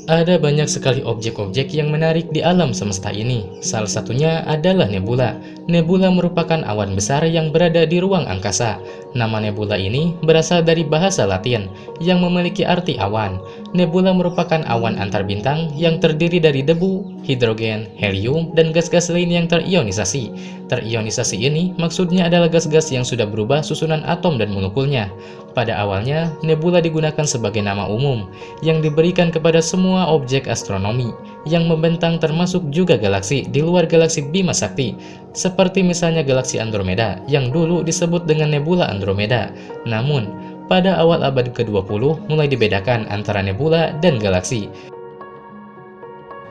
Ada banyak sekali objek-objek yang menarik di alam semesta ini. Salah satunya adalah nebula. Nebula merupakan awan besar yang berada di ruang angkasa. Nama nebula ini berasal dari bahasa Latin yang memiliki arti awan. Nebula merupakan awan antar bintang yang terdiri dari debu, hidrogen, helium, dan gas-gas lain yang terionisasi. Terionisasi ini maksudnya adalah gas-gas yang sudah berubah susunan atom dan molekulnya. Pada awalnya, nebula digunakan sebagai nama umum yang diberikan kepada semua objek astronomi yang membentang, termasuk juga galaksi di luar galaksi Bima Sakti, seperti misalnya galaksi Andromeda yang dulu disebut dengan nebula Andromeda. Namun, pada awal abad ke-20 mulai dibedakan antara nebula dan galaksi.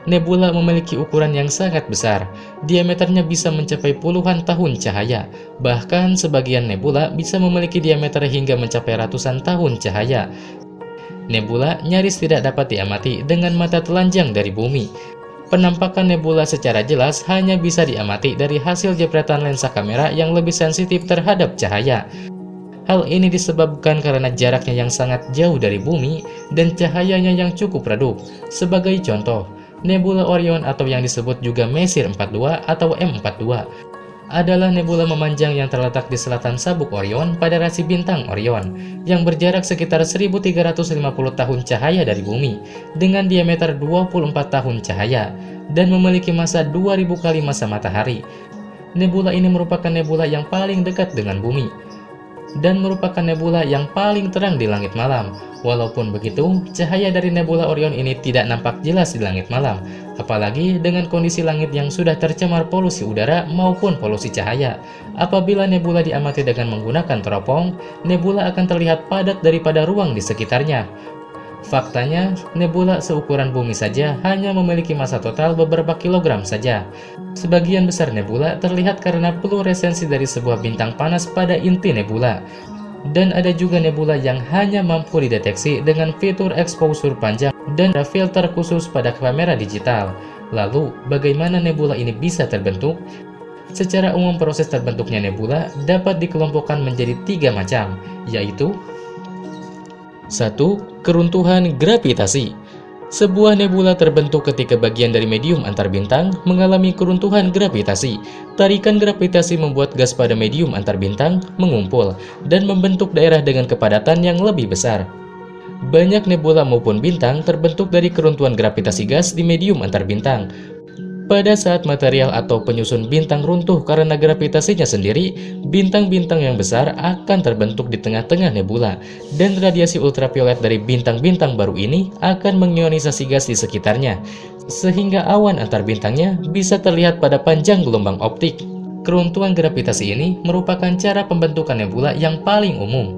Nebula memiliki ukuran yang sangat besar, diameternya bisa mencapai puluhan tahun cahaya. Bahkan sebagian nebula bisa memiliki diameter hingga mencapai ratusan tahun cahaya. Nebula nyaris tidak dapat diamati dengan mata telanjang dari bumi. Penampakan nebula secara jelas hanya bisa diamati dari hasil jepretan lensa kamera yang lebih sensitif terhadap cahaya. Hal ini disebabkan karena jaraknya yang sangat jauh dari bumi dan cahayanya yang cukup redup. Sebagai contoh, nebula Orion atau yang disebut juga Messier 42 atau M42 adalah nebula memanjang yang terletak di selatan sabuk Orion pada rasi bintang Orion, yang berjarak sekitar 1350 tahun cahaya dari bumi, dengan diameter 24 tahun cahaya, dan memiliki massa 2000 kali massa matahari. Nebula ini merupakan nebula yang paling dekat dengan bumi, dan merupakan nebula yang paling terang di langit malam. Walaupun begitu, cahaya dari nebula Orion ini tidak nampak jelas di langit malam, apalagi dengan kondisi langit yang sudah tercemar polusi udara maupun polusi cahaya. Apabila nebula diamati dengan menggunakan teropong, nebula akan terlihat padat daripada ruang di sekitarnya. Faktanya, nebula seukuran bumi saja hanya memiliki massa total beberapa kilogram saja. Sebagian besar nebula terlihat karena fluoresensi dari sebuah bintang panas pada inti nebula. Dan ada juga nebula yang hanya mampu dideteksi dengan fitur exposure panjang dan ada filter khusus pada kamera digital. Lalu, bagaimana nebula ini bisa terbentuk? Secara umum, proses terbentuknya nebula dapat dikelompokkan menjadi 3 macam, yaitu 1. Keruntuhan gravitasi. Sebuah nebula terbentuk ketika bagian dari medium antar bintang mengalami keruntuhan gravitasi. Tarikan gravitasi membuat gas pada medium antar bintang mengumpul dan membentuk daerah dengan kepadatan yang lebih besar. Banyak nebula maupun bintang terbentuk dari keruntuhan gravitasi gas di medium antar bintang. Pada saat material atau penyusun bintang runtuh karena gravitasinya sendiri, bintang-bintang yang besar akan terbentuk di tengah-tengah nebula, dan radiasi ultraviolet dari bintang-bintang baru ini akan mengionisasi gas di sekitarnya, sehingga awan antar bintangnya bisa terlihat pada panjang gelombang optik. Keruntuhan gravitasi ini merupakan cara pembentukan nebula yang paling umum.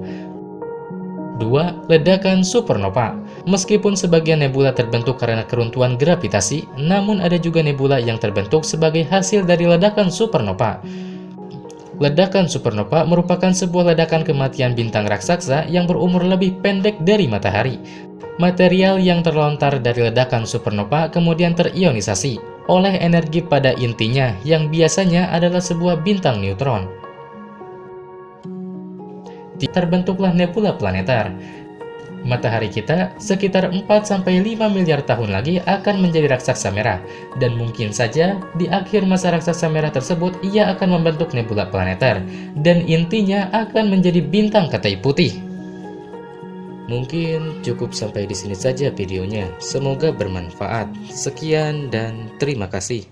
2. Ledakan supernova. Meskipun sebagian nebula terbentuk karena keruntuhan gravitasi, namun ada juga nebula yang terbentuk sebagai hasil dari ledakan supernova. Ledakan supernova merupakan sebuah ledakan kematian bintang raksasa yang berumur lebih pendek dari matahari. Material yang terlontar dari ledakan supernova kemudian terionisasi oleh energi pada intinya yang biasanya adalah sebuah bintang neutron. Terbentuklah nebula planeter. Matahari kita sekitar 4-5 miliar tahun lagi akan menjadi raksasa merah, dan mungkin saja di akhir masa raksasa merah tersebut ia akan membentuk nebula planeter, dan intinya akan menjadi bintang katai putih. Mungkin cukup sampai di sini saja videonya. Semoga bermanfaat. Sekian dan terima kasih.